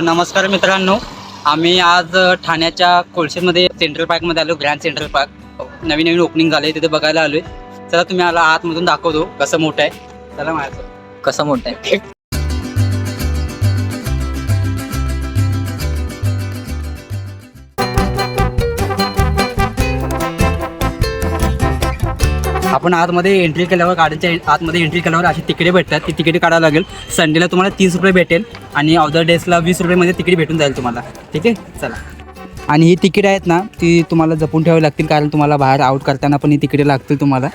नमस्कार मित्रांनो, आम्ही आज ठाण्याच्या कोळशेमध्ये सेंट्रल पार्कमध्ये आलो. ग्रँड सेंट्रल पार्क नवीन नवीन ओपनिंग झाले, तिथे बघायला आलोय. चला तुम्ही आला आतमधून दाखवतो कसं मोठं आहे. चला माझं कसं मोठं आहे. आपण आतमध्ये एंट्री केल्यावर, गार्डनच्या आतमध्ये एंट्री केल्यावर अशी तिकीटे भेटतात. ती तिकीट काढावं लागेल. संडेला तुम्हाला 30 रुपये भेटेल आणि अदर डेजला 20 रुपयेमध्ये तिकीट भेटून जाईल तुम्हाला. ठीक आहे, चला. आणि ही तिकीट आहेत ना, ती तुम्हाला जपून ठेवावी लागतील, कारण तुम्हाला बाहेर आउट करताना पण ही तिकीटे लागतील तुम्हाला.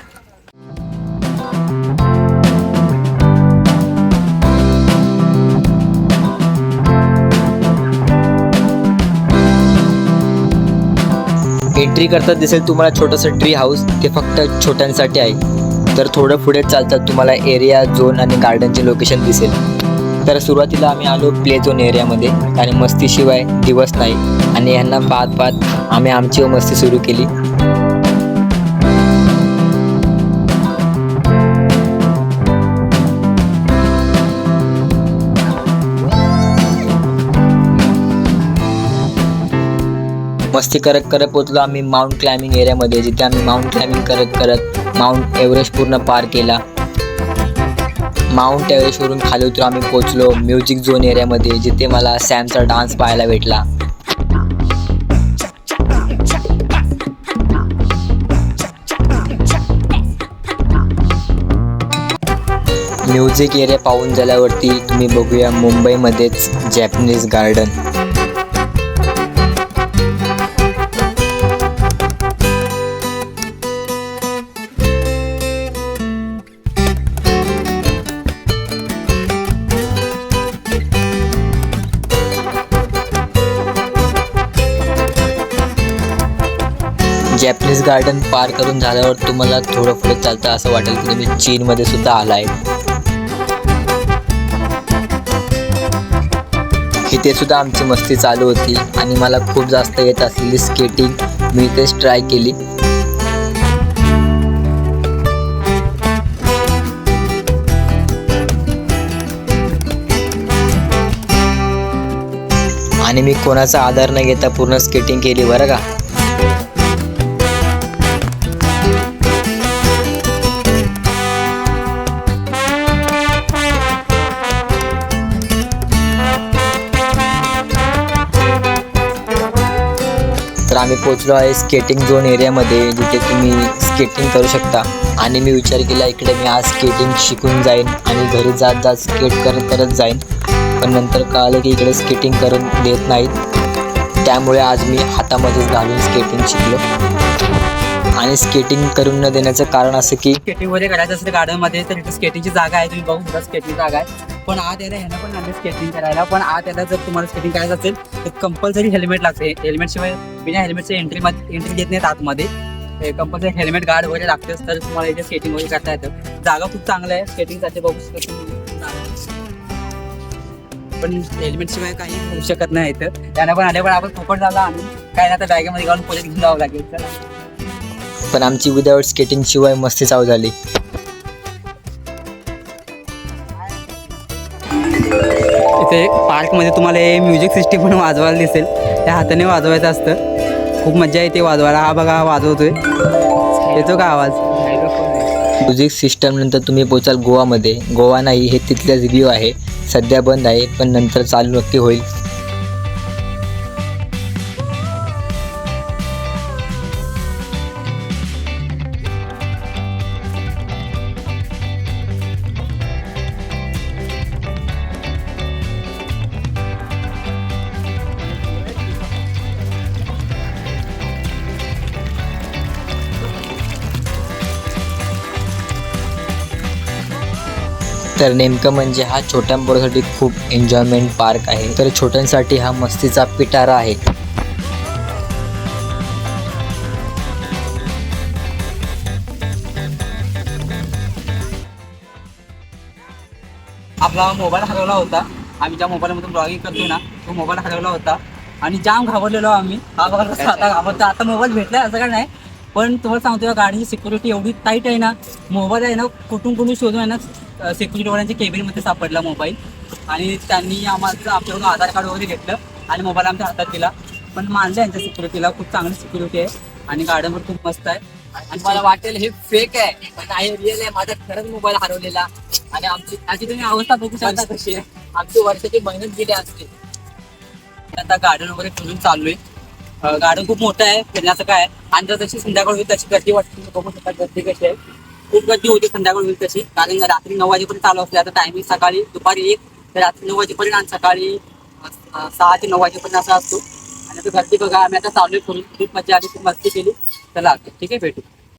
एंट्री करता दिसेल तुम्हाला छोटंसं ट्री हाऊस. ते फक्त छोट्यांसाठी आहे. तर थोडं पुढे चालतात तुम्हाला एरिया, झोन आणि गार्डनचे लोकेशन दिसेल. तर सुरुवातीला आम्ही आलो प्ले झोन एरियामध्ये, आणि मस्तीशिवाय दिवस नाही. आणि ह्यांना पाहत पाहत आम्ही आमची मस्ती सुरू केली. मस्ती करत करत पोचलो आम्ही माउंट क्लाइम्बिंग एरियामध्ये, जिथे आम्ही माउंट क्लाइम्बिंग करत करत माउंट एव्हरेस्ट पूर्ण पार केला. माउंट एव्हरेस्टवरून खाली उतरून आम्ही पोचलो म्युझिक झोन एरियामध्ये, जिथे मला सॅमचा डान्स पाहायला भेटला. म्युझिक एरिया पाहून झाल्यावरती तुम्ही बघूया मुंबईमध्येच जॅपनीज गार्डन. जॅपनीज गार्डन पार करून झाल्यावर तुम्हाला थोडं पुढे चालतं असं वाटेल की तुम्ही चीनमध्ये सुद्धा आलाय. इथे सुद्धा आमची मस्ती चालू होती, आणि मला खूप जास्त येत असलेली स्केटिंग मी इथेच ट्राय केली. आणि मी कोणाचा आधार न घेता पूर्ण स्केटिंग केली बरं का. तर आम्ही पोचलो आहे स्केटिंग झोन एरियामध्ये, जिथे तुम्ही स्केटिंग करू शकता. आणि मी विचार केला इकडे मी आज स्केटिंग शिकून जाईन आणि घरी जात जात स्केट करत जाईन. पण नंतर कळालं की इकडे स्केटिंग करून देत नाहीत. त्यामुळे आज मी हातामध्येच घालून स्केटिंग शिकलो. आणि स्केटिंग करून न देण्याचं कारण असं की स्केटिंग वगैरे करायचं असेल गार्डनमध्ये तर इथे स्केटिंगची जागा आहे. तुम्ही बघू शकता स्केटिंग जागा आहे. पण आत यायला ह्यांना पण आम्ही स्केटिंग करायला, पण आत यायला जर तुम्हाला स्केटिंग करायचं असेल तर कंपल्सरी हेल्मेट लागते. हेल्मेटशिवाय बिना हेल्मेटचे एंट्री देत नाहीत आतमध्ये. कंपल्सरी हेल्मेट गार्ड वगैरे लागतेच, तर तुम्हाला इथे स्केटिंग वगैरे करता येतं. जागा खूप चांगलं आहे स्केटिंगसाठी, बघू शकता. पण हेल्मेटशिवाय काही होऊ शकत नाही इथं. त्यांना पण आले, पण आपण फुकट झाला आणि काय नाही तर बॅगेमध्ये घालून पुढे घेऊन जावं लागेल. पण आमची विदाउट स्केटिंग शिवाय मस्ती चालू झाली. इथे पार्कमध्ये तुम्हाला हे म्युझिक सिस्टीम पण वाजवायला दिसेल. त्या हाताने वाजवायचं असतं. खूप मजा येते वाजवायला. हा बघा, हा वाजवतोय. येतो का आवाज? म्युझिक सिस्टम नंतर तुम्ही पोचाल गोवामध्ये. गोवा नाही, हे तिथल्याच व्ह्यू आहे. सध्या बंद आहे, पण नंतर चालू नक्की होईल. तर नेमकं म्हणजे हा छोट्या पोरांसाठी खूप एन्जॉयमेंट पार्क आहे. तर छोट्यांसाठी हा मस्तीचा पिटारा आहे. आपला मोबाईल हरवला होता. आम्ही ज्या मोबाईलमधून ब्लॉगिंग करतो ना, तो मोबाईल हरवला होता आणि जाम घाबरलेलो आम्ही. हा बघा आता घाबरतो. आता मोबाईल भेटला असं काय नाही, पण तुम्हाला सांगतो या गाडीची सिक्युरिटी एवढी टाईट आहे ना. मोबाईल आहे ना, कुठून शोधून आहे ना, सिक्युरिटीवाल्यांच्या केबिनमध्ये सापडला मोबाईल. आणि त्यांनी आम्हाला आपल्याकडून आधार कार्ड वगैरे घेतलं आणि मोबाईल आमच्या हातात दिला. पण मानलं यांच्या सिक्युरिटीला, खूप चांगली सिक्युरिटी आहे आणि गार्डन पण खूप मस्त आहे. आणि मला वाटेल हे फेक आहे पण नाही, रिअल आहे. माझा खरंच मोबाईल हरवलेला आणि आमची तुम्ही अवस्था बघू शकता कशी आहे. आमची वर्षाची मेहनत गेली असते. आता गार्डन वगैरे फिरून चाललोय. गार्डन खूप मोठं आहे, फिरण्याचं काय आहे. आणि जर तशी संध्याकाळ होईल तशी गर्दी वाटते. तुम्ही बघू शकता गर्दी कशी आहे. खूप गर्दी होती संध्याकाळ होईल तशी, कारण रात्री 9 वाजेपर्यंत चालू असते. आता टायमिंग सकाळी दुपारी 1 ते रात्री 9 वाजेपर्यंत आणि सकाळी 6 ते 9 वाजेपर्यंत असा असतो. आणि आता गर्दी बघा, आम्ही आता चाललोय फिरून. खूप मजा आली, खूप मस्ती केली. चला ठीक आहे, भेटू.